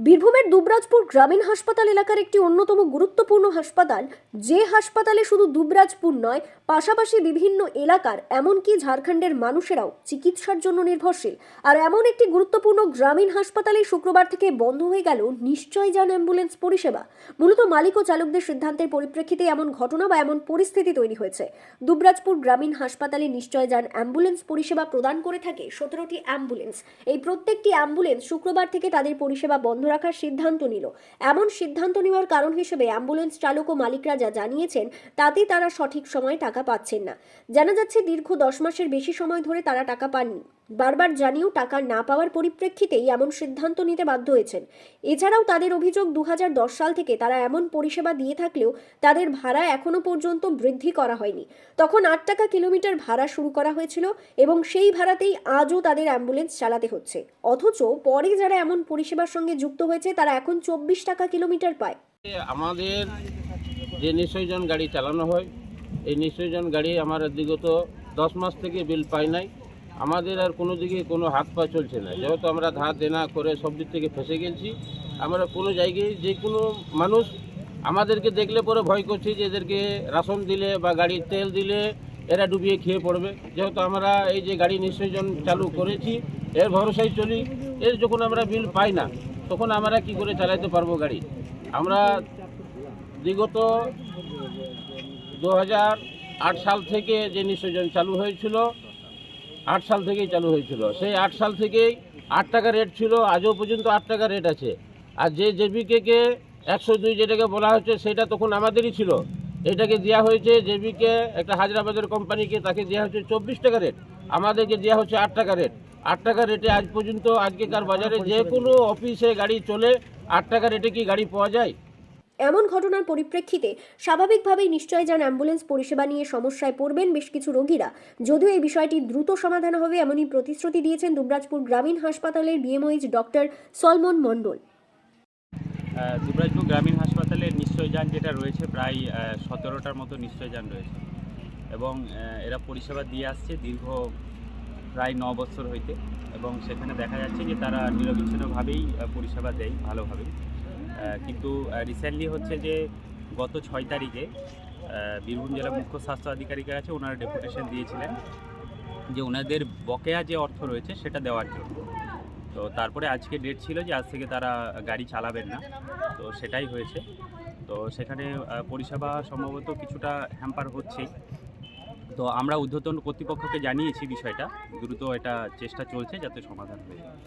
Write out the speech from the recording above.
বীরভূমের দুবরাজপুর গ্রামীণ হাসপাতাল এলাকার একটি অন্যতম গুরুত্বপূর্ণ হাসপাতাল, যে হাসপাতালে শুধু দুবরাজপুর নয়, পাশাপাশি বিভিন্ন এলাকার এমনকি ঝাড়খণ্ডের মানুষেরাও চিকিৎসার জন্য নির্ভরশীল। আর এমন একটি গুরুত্বপূর্ণ গ্রামীণ হাসপাতালে শুক্রবার থেকে বন্ধ হয়ে গেল নিশ্চয়যান অ্যাম্বুলেন্স পরিষেবা। মূলত মালিক ও চালকদের সিদ্ধান্তের পরিপ্রেক্ষিতে এমন ঘটনা বা এমন পরিস্থিতি তৈরি হয়েছে। দুবরাজপুর গ্রামীণ হাসপাতালে নিশ্চয়যান অ্যাম্বুলেন্স পরিষেবা প্রদান করে থাকে 17টি অ্যাম্বুলেন্স। এই প্রত্যেকটি অ্যাম্বুলেন্স শুক্রবার থেকে তাদের পরিষেবা বন্ধ রাখার সিদ্ধান্ত নিল। এমন সিদ্ধান্ত নেওয়ার কারণ হিসেবে অ্যাম্বুলেন্স চালক ও মালিকরা যা জানিয়েছেন তাতে তারা সঠিক সময়ে টাকা পাচ্ছেন না। জানা যাচ্ছে দীর্ঘ 10 মাসের বেশি সময় ধরে তারা টাকা পাননি। বারবার জানিয়েও টাকা না পাওয়ার পরিপ্রেক্ষিতেই এমন সিদ্ধান্ত নিতে বাধ্য হয়েছেন। এছাড়াও তাদের অভিযোগ 2010 সাল থেকে তারা এমন পরিষেবা দিয়ে থাকলেও তাদের ভাড়া এখনো পর্যন্ত বৃদ্ধি করা হয়নি। তখন 8 টাকা কিলোমিটার ভাড়া শুরু করা হয়েছিল এবং সেই ভাড়াতেই আজও তাদের অ্যাম্বুলেন্স চালাতে হচ্ছে। অথচ পরে যারা এমন পরিষেবার সঙ্গে যুক্ত হয়েছে তারা এখন 24 টাকা কিলোমিটার পায়। আমাদের যে নিশ্চয়জন গাড়ি চালানো হয়, এই নিশ্চয়জন গাড়ি আমার বিগত 10 মাস থেকে বিল পাই নাই। আমাদের আর কোনো দিকে কোনো হাত পা চলছে না, যেহেতু আমরা ধার দেনা করে সব দিক থেকে ফেসে গেছি। আমরা কোনো জায়গায় যে কোনো মানুষ আমাদেরকে দেখলে পরে ভয় করছি যে এদেরকে রাশন দিলে বা গাড়ির তেল দিলে এরা ডুবিয়ে খেয়ে পড়বে। যেহেতু আমরা এই যে গাড়ি নিশ্চয়জন চালু করেছি, এর ভরসায় চলি। এর যখন আমরা বিল পাই না, তখন আমরা কি করে চালাতে পারবো গাড়ি? আমরা বিগত 2008 সাল থেকে যে নিশ্চয়জন চালু হয়েছিল, 8 সাল থেকেই চালু হয়েছিল। সেই 8 সাল থেকেই 8 টাকা রেট ছিল, আজও পর্যন্ত 8 টাকা রেট আছে। আর যে জেবিকে 102 যেটাকে বলা হচ্ছে, সেটা তখন আমাদেরই ছিল। এটাকে দেওয়া হয়েছে জেবিকে, একটা হায়দ্রাবাদের কোম্পানিকে, তাকে দেওয়া হচ্ছে 24 টাকা রেট, আমাদেরকে দেওয়া হচ্ছে 8 টাকা রেট। 8 টাকা রেটে আজ পর্যন্ত আজকেকার বাজারে যে কোনো অফিসে গাড়ি চলে, 8 টাকা রেটে কি গাড়ি পাওয়া যায়? এমন ঘটনার পরিপ্রেক্ষিতে স্বাভাবিকভাবেই নিশ্চয়যান অ্যাম্বুলেন্স পরিষেবা নিয়ে সমস্যায় পড়বেন বেশ কিছু রোগীরা। যদিও এই বিষয়টি দ্রুত সমাধান হবে এমনই প্রতিশ্রুতি দিয়েছেন দুবরাজপুর গ্রামীণ হাসপাতালের বিএমওইচ ডক্টর সলমন মণ্ডল। দুবরাজপুর গ্রামীণ হাসপাতালের নিশ্চয়যান যেটা রয়েছে, প্রায় 17টার মতো নিশ্চয়যান রয়েছে এবং এরা পরিষেবা দিয়ে আসছে দীর্ঘ প্রায় 9 বছর হইতে। এবং সেখানে দেখা যাচ্ছে যে তারা নিরবিচ্ছিন্নভাবেই পরিষেবা দেয় ভালোভাবেই। কিন্তু রিসেন্টলি হচ্ছে যে গত 6 তারিখে বীরভূম জেলা মুখ্য স্বাস্থ্য আধিকারিকের কাছে ওনারা ডেপুটেশন দিয়েছিলেন যে ওনাদের বকেয়া যে অর্থ রয়েছে সেটা দেওয়ার জন্য। তো তারপরে আজকে ডেট ছিল যে আজ থেকে তারা গাড়ি চালাবেন না, তো সেটাই হয়েছে। তো সেখানে পরিষেবা সম্ভবত কিছুটা হ্যাম্পার হচ্ছেই। তো আমরা ঊর্ধ্বতন কর্তৃপক্ষকে জানিয়েছি বিষয়টা, দ্রুত এটা চেষ্টা চলছে যাতে সমাধান হয়ে যায়।